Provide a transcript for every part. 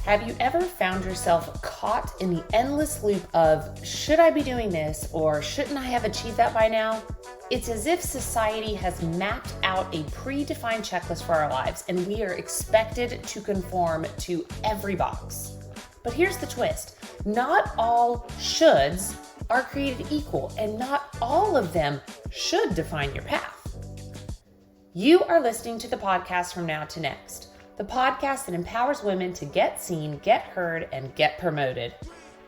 Have you ever found yourself caught in the endless loop of, should I be doing this or shouldn't I have achieved that by now? It's as if society has mapped out a predefined checklist for our lives and we are expected to conform to every box. But here's the twist. Not all shoulds are created equal and not all of them should define your path. You are listening to the podcast From Now to Next, the podcast that empowers women to get seen, get heard, and get promoted.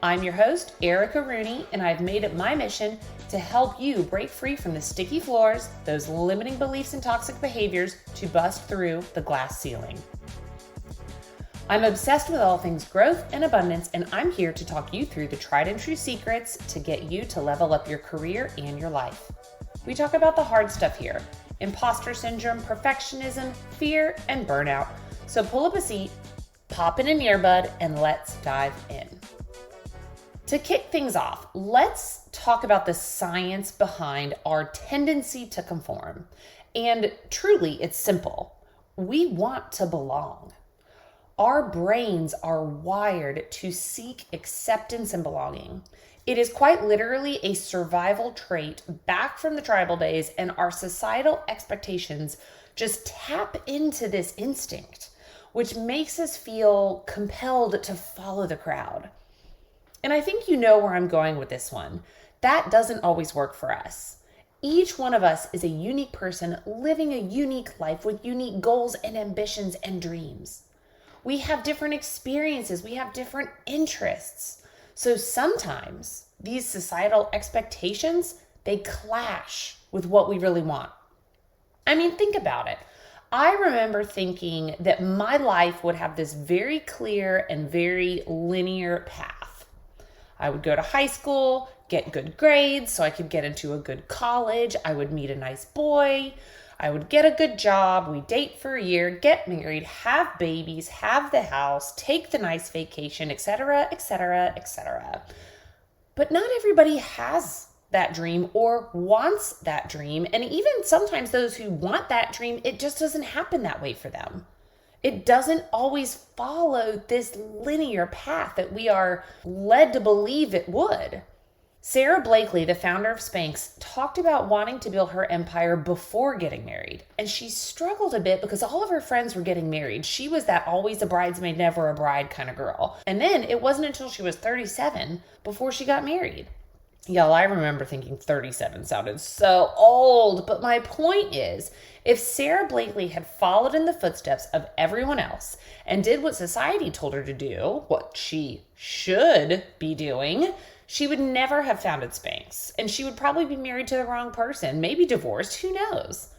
I'm your host, Erica Rooney, and I've made it my mission to help you break free from the sticky floors, those limiting beliefs and toxic behaviors to bust through the glass ceiling. I'm obsessed with all things growth and abundance, and I'm here to talk you through the tried and true secrets to get you to level up your career and your life. We talk about the hard stuff here: imposter syndrome, perfectionism, fear, and burnout. So pull up a seat, pop in an earbud, and let's dive in. To kick things off, let's talk about the science behind our tendency to conform. And truly, it's simple. We want to belong. Our brains are wired to seek acceptance and belonging. It is quite literally a survival trait back from the tribal days, and our societal expectations just tap into this instinct, which makes us feel compelled to follow the crowd. And I think you know where I'm going with this one. That doesn't always work for us. Each one of us is a unique person living a unique life with unique goals and ambitions and dreams. We have different experiences. We have different interests. So sometimes these societal expectations, they clash with what we really want. I mean, think about it. I remember thinking that my life would have this very clear and very linear path. I would go to high school, get good grades so I could get into a good college. I would meet a nice boy. I would get a good job. We'd date for a year, get married, have babies, have the house, take the nice vacation, etc., etc., etc. But not everybody has that dream or wants that dream. And even sometimes those who want that dream, it just doesn't happen that way for them. It doesn't always follow this linear path that we are led to believe it would. Sarah Blakely, the founder of Spanx, talked about wanting to build her empire before getting married. And she struggled a bit because all of her friends were getting married. She was that always a bridesmaid, never a bride kind of girl. And then it wasn't until she was 37 before she got married. Y'all, I remember thinking 37 sounded so old. But my point is, if Sarah Blakely had followed in the footsteps of everyone else and did what society told her to do, what she should be doing, she would never have founded Spanx, and she would probably be married to the wrong person, maybe divorced, who knows?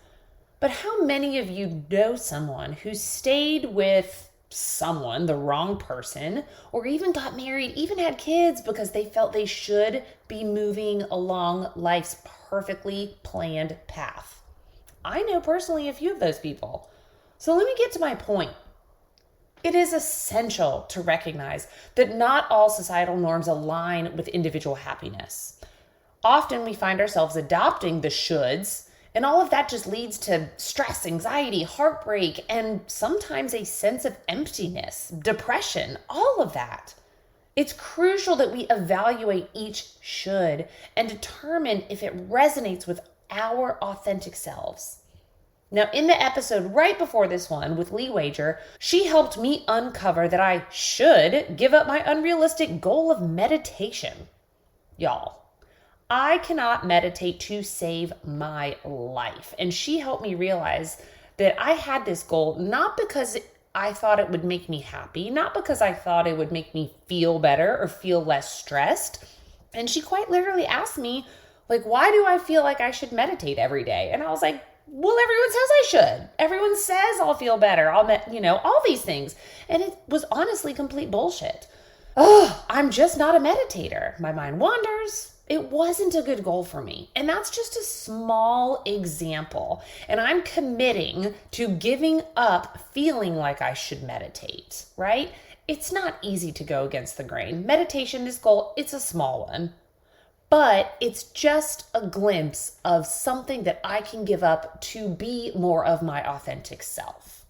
But how many of you know someone who stayed with someone, the wrong person, or even got married, even had kids because they felt they should be moving along life's perfectly planned path? I know personally a few of those people. So let me get to my point. It is essential to recognize that not all societal norms align with individual happiness. Often we find ourselves adopting the shoulds, and all of that just leads to stress, anxiety, heartbreak, and sometimes a sense of emptiness, depression, all of that. It's crucial that we evaluate each should and determine if it resonates with our authentic selves. Now, in the episode right before this one with Lee Wager, she helped me uncover that I should give up my unrealistic goal of meditation. Y'all, I cannot meditate to save my life. And she helped me realize that I had this goal not because I thought it would make me happy, not because I thought it would make me feel better or feel less stressed. And she quite literally asked me, why do I feel like I should meditate every day? And I was like, well, everyone says I should. Everyone says I'll feel better. All these things. And it was honestly complete bullshit. I'm just not a meditator. My mind wanders. It wasn't a good goal for me. And that's just a small example. And I'm committing to giving up feeling like I should meditate, right? It's not easy to go against the grain. Meditation, this goal, it's a small one. But it's just a glimpse of something that I can give up to be more of my authentic self.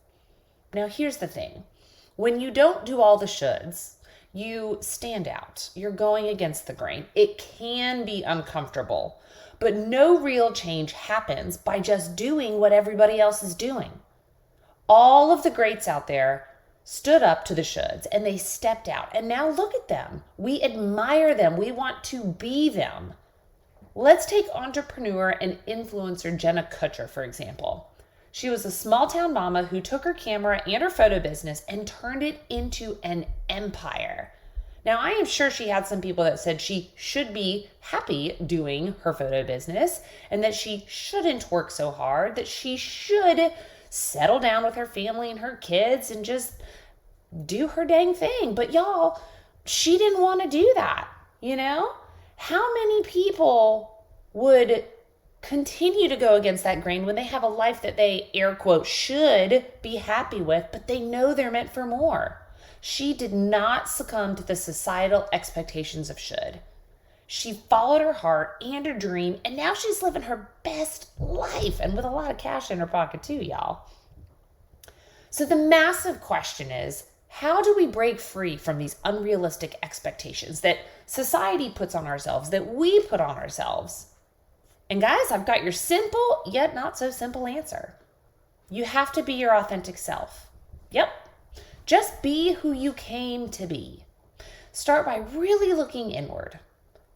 Now, here's the thing. When you don't do all the shoulds, you stand out. You're going against the grain. It can be uncomfortable, but no real change happens by just doing what everybody else is doing. All of the greats out there stood up to the shoulds and they stepped out. And now look at them. We admire them. We want to be them. Let's take entrepreneur and influencer Jenna Kutcher, for example. She was a small town mama who took her camera and her photo business and turned it into an empire. Now, I am sure she had some people that said she should be happy doing her photo business and that she shouldn't work so hard, that she should settle down with her family and her kids and just do her dang thing. But y'all, she didn't want to do that, you know? How many people would continue to go against that grain when they have a life that they, air quote, should be happy with, but they know they're meant for more? She did not succumb to the societal expectations of should. She followed her heart and her dream, and now she's living her best life and with a lot of cash in her pocket too, y'all. So the massive question is, how do we break free from these unrealistic expectations that society puts on ourselves, that we put on ourselves? And guys, I've got your simple yet not so simple answer. You have to be your authentic self. Yep. Just be who you came to be. Start by really looking inward.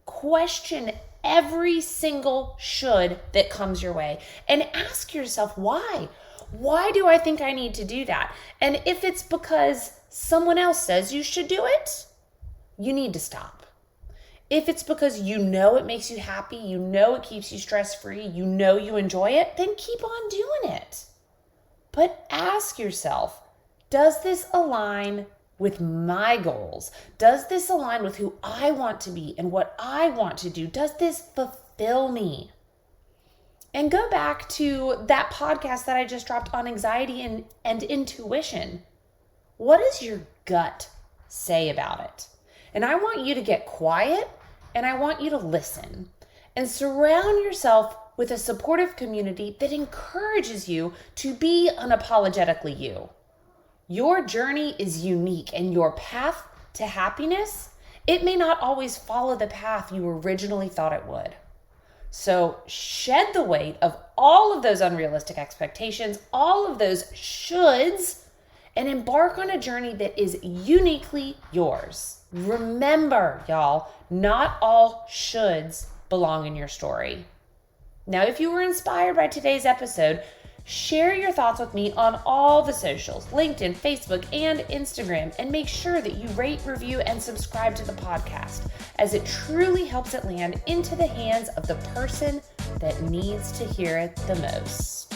Question every single should that comes your way and ask yourself why. Why do I think I need to do that? And if it's because someone else says you should do it, you need to stop. If it's because you know it makes you happy, you know it keeps you stress-free, you know you enjoy it, then keep on doing it. But ask yourself, does this align with my goals? Does this align with who I want to be and what I want to do? Does this fulfill me? And go back to that podcast that I just dropped on anxiety and intuition. What does your gut say about it? And I want you to get quiet and I want you to listen and surround yourself with a supportive community that encourages you to be unapologetically you. Your journey is unique and your path to happiness, it may not always follow the path you originally thought it would. So shed the weight of all of those unrealistic expectations, all of those shoulds, and embark on a journey that is uniquely yours. Remember, y'all, not all shoulds belong in your story. Now, if you were inspired by today's episode, share your thoughts with me on all the socials, LinkedIn, Facebook, and Instagram, and make sure that you rate, review, and subscribe to the podcast, as it truly helps it land into the hands of the person that needs to hear it the most.